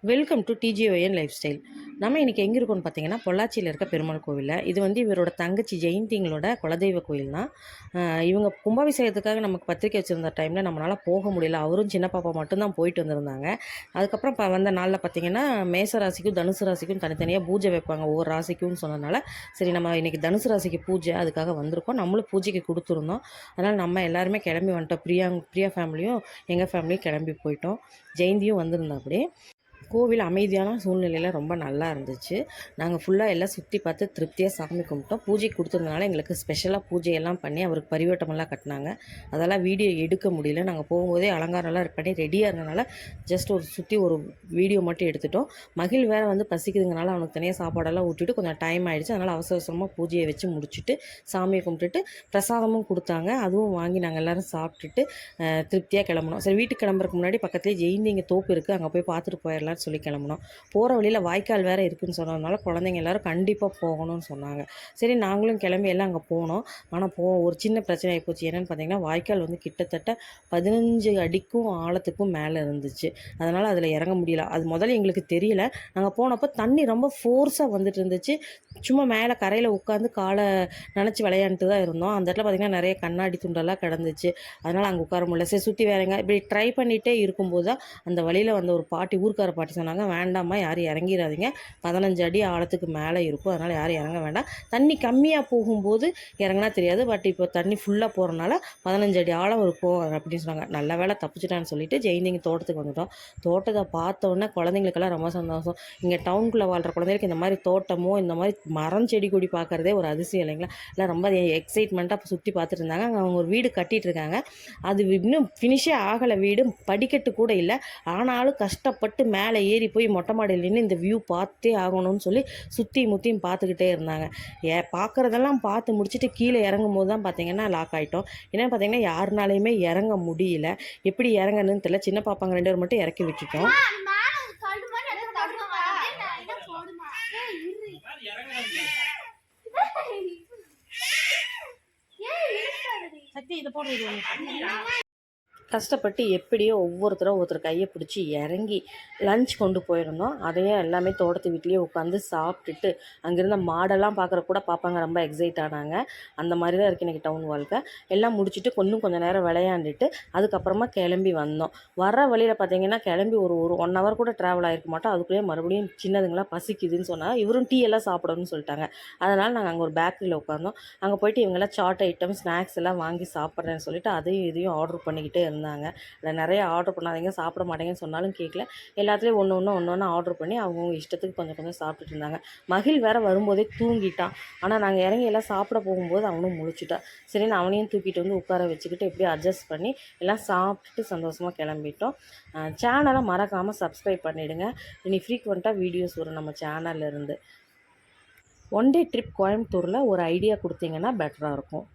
Welcome to DGON lifestyle. நம்ம இன்றைக்கி எங்கே இருக்கோம்னு பார்த்தீங்கன்னா, பொள்ளாச்சியில் இருக்க பெருமாள் கோவிலில். இது வந்து இவரோட தங்கச்சி ஜெயந்திங்களோட குலதெய்வ கோயில் தான். இவங்க கும்பாபிஷேகத்துக்காக நமக்கு பத்திரிக்கை வச்சுருந்த டைமில் நம்மளால் போக முடியல. அவரும் சின்ன பாப்பா மட்டும்தான் போயிட்டு வந்திருந்தாங்க. அதுக்கப்புறம் வந்த நாளில் பார்த்தீங்கன்னா, மேச ராசிக்கும் தனுசு ராசிக்கும் தனித்தனியாக பூஜை வைப்பாங்க ஒவ்வொரு ராசிக்கும்னு சொன்னதுனால, சரி நம்ம இன்றைக்கி தனுசு ராசிக்கு பூஜை, அதுக்காக வந்திருக்கோம். நம்மளும் பூஜைக்கு கொடுத்துருந்தோம். அதனால் நம்ம எல்லாருமே கிளம்பி வந்துட்டோம். பிரியா ஃபேமிலியும் எங்கள் ஃபேமிலியும் கிளம்பி போயிட்டோம். ஜெயந்தியும் வந்திருந்தா அப்படியே. கோவில் அமைதியான சூழ்நிலையில் ரொம்ப நல்லா இருந்துச்சு. நாங்கள் ஃபுல்லாக எல்லாம் சுற்றி பார்த்து திருப்தியாக சாமி கும்பிட்டோம். பூஜை கொடுத்துருந்தனால எங்களுக்கு ஸ்பெஷலாக பூஜையெல்லாம் பண்ணி அவருக்கு பரிவட்டமெல்லாம் கட்டினாங்க. அதெல்லாம் வீடியோ எடுக்க முடியல. நாங்கள் போகும்போதே அலங்காரம்லாம் பண்ணி ரெடியாக இருந்தனால ஜஸ்ட் சுற்றி ஒரு வீடியோ மட்டும் எடுத்துட்டோம். மகிழ் வேறு வந்து பசிக்குதுங்கனால அவனுக்கு தனியாக சாப்பாடெல்லாம் ஊட்டிட்டு கொஞ்சம் டைம் ஆகிடுச்சு. அதனால் அவசர அவசரமாக பூஜையை வச்சு முடிச்சுட்டு சாமியை கும்பிட்டுட்டு பிரசாதமும் கொடுத்தாங்க. அதுவும் வாங்கி நாங்கள் எல்லோரும் சாப்பிட்டுட்டு திருப்தியாக கிளம்புனோம். சரி, வீட்டுக்கு கிளம்புறதுக்கு முன்னாடி பக்கத்துலேயே ஜெயிந்திங்க தோப்பு இருக்குது, அங்கே போய் பார்த்துட்டு போயிடலாம் சொல்லி கிளம்புனோம். போகிற வழியில் வாய்க்கால் வேறு இருக்குதுன்னு சொன்னதுனால குழந்தைங்க எல்லோரும் கண்டிப்பாக போகணும்னு சொன்னாங்க. சரி, நாங்களும் கிளம்பி எல்லாம் அங்கே போனோம். ஆனால் ஒரு சின்ன பிரச்சனை ஆகிப்போச்சு. என்னென்னு பார்த்தீங்கன்னா, வாய்க்கால் வந்து கிட்டத்தட்ட 15 அடிக்கும் ஆழத்துக்கும் மேலே இருந்துச்சு. அதனால் அதில் இறங்க முடியல. அது முதல்ல எங்களுக்கு தெரியல. நாங்கள் போனப்போ தண்ணி ரொம்ப ஃபோர்ஸாக வந்துட்டு இருந்துச்சு. சும்மா மேலே கரையில் உட்காந்து காலை நினச்சி விளையாண்டுட்டு தான் இருந்தோம். அந்த இடத்துல பார்த்திங்கன்னா நிறைய கண்ணாடி துண்டெல்லாம் கிடந்துச்சு. அதனால் அங்கே உட்கார முடியல. சரி, சுற்றி வேறங்க இப்படி ட்ரை பண்ணிகிட்டே இருக்கும்போது தான் அந்த வழியில் வந்த ஒரு பாட்டி, ஊர்க்கார பாட்டி சொன்னாங்க, வேண்டாம்மா யாரும் இறங்கிடாதீங்க, 15 அடி ஆழத்துக்கு மேலே இருக்கும், அதனால் யாரும் இறங்க வேண்டாம். தண்ணி கம்மியாக போகும்போது இறங்கினா தெரியாது, பட் இப்போ தண்ணி ஃபுல்லாக போகிறனால 15 அடி ஆழம் இருக்கும் அப்படின்னு சொன்னாங்க. நல்ல வேலை தப்பிச்சிட்டான்னு சொல்லிட்டு ஜெயந்திங்க தோட்டத்துக்கு வந்துட்டோம். தோட்டத்தை பார்த்தோன்னே குழந்தைங்களுக்கெல்லாம் ரொம்ப சந்தோஷம். இங்கே டவுனுக்குள்ளே வாழ்கிற குழந்தைகளுக்கு இந்த மாதிரி தோட்டமோ இந்த மாதிரி மரம் செடி கொடி பார்க்குறதே ஒரு அதிசயம் இல்லைங்களா? எல்லாம் ரொம்ப எக்ஸைட்மெண்ட்டாக சுற்றி பார்த்துட்டு இருந்தாங்க. அங்கே அவங்க ஒரு வீடு கட்டிகிட்டு இருக்காங்க. அது இன்னும் ஃபினிஷே ஆகலை. வீடு படிக்கட்டு கூட இல்லை. ஆனாலும் கஷ்டப்பட்டு மேலே ஏறி போய் மொட்டை மாடியில் நின்று இந்த வியூ பார்த்தே ஆகணும்னு சொல்லி சுற்றி முற்றியும் பார்த்துக்கிட்டே இருந்தாங்க. பார்க்குறதெல்லாம் பார்த்து முடிச்சுட்டு கீழே இறங்கும் போது தான் பார்த்தீங்கன்னா லாக் ஆகிட்டோம். என்னென்னு பார்த்தீங்கன்னா, யாருனாலையுமே இறங்க முடியல. எப்படி இறங்கணும்னு தெரியல. சின்ன பாப்பாங்க 2 பேர் மட்டும் இறக்கி விட்டுட்டோம். சக்தி இதை போடுறது கஷ்டப்பட்டு எப்படியோ ஒவ்வொருத்தர் கையை பிடிச்சி இறங்கி லஞ்ச் கொண்டு போயிருந்தோம். அதையே எல்லாமே தோட்டத்து வீட்லேயே உட்காந்து சாப்பிட்டுட்டு அங்கேருந்த மாடெல்லாம் பார்க்குற கூட பார்ப்பாங்க, ரொம்ப எக்ஸைட் ஆனாங்க. அந்த மாதிரி தான் இருக்குது இன்றைக்கி டவுன் வாழ்க்கை. எல்லாம் முடிச்சுட்டு கொஞ்சம் நேரம் விளையாண்டுட்டு அதுக்கப்புறமா கிளம்பி வந்தோம். வர வழியில் பார்த்திங்கன்னா கிளம்பி ஒரு 1 ஹவர் கூட ட்ராவல் ஆகிருக்க மாட்டோம். அதுக்குள்ளேயே மறுபடியும் சின்னதுங்களாம் பசிக்குதுன்னு சொன்னால் இவரும் டீ எல்லாம் சாப்பிடணும்னு சொல்லிட்டாங்க. அதனால் நாங்கள் அங்கே ஒரு பேக்கரியில் உட்காந்தோம். அங்கே போயிட்டு இவங்கெல்லாம் சாட் ஐட்டம் ஸ்நாக்ஸ் எல்லாம் வாங்கி சாப்பிட்றேன்னு சொல்லிட்டு அதையும் இதையும் ஆர்டர் பண்ணிக்கிட்டே இருந்தாங்க. அதில் நிறைய ஆர்டர் பண்ணாதீங்க, சாப்பிட மாட்டேங்கன்னு சொன்னாலும் கேட்கல. எல்லாத்துலேயும் ஒன்று ஆர்டர் பண்ணி அவங்கவுங்க இஷ்டத்துக்கு கொஞ்சம் சாப்பிட்டுட்டு இருந்தாங்க. மகிழ் வேறு வரும்போதே தூங்கிட்டான். ஆனால் நாங்கள் இறங்கி எல்லாம் சாப்பிட போகும்போது அவனும் முழிச்சிட்டான். சரின்னு அவனையும் தூக்கிட்டு வந்து உட்கார வச்சுக்கிட்டு எப்படியும் அட்ஜஸ்ட் பண்ணி எல்லாம் சாப்பிட்டுட்டு சந்தோஷமாக கிளம்பிட்டோம். சேனலை மறக்காமல் சப்ஸ்கிரைப் பண்ணிவிடுங்க. இனி ஃப்ரீக்வெண்ட்டாக வீடியோஸ் வரும் நம்ம சேனல்லேருந்து. 1 டே ட்ரிப் கோயம்புத்தூரில் ஒரு ஐடியா கொடுத்தீங்கன்னா பெட்டராக இருக்கும்.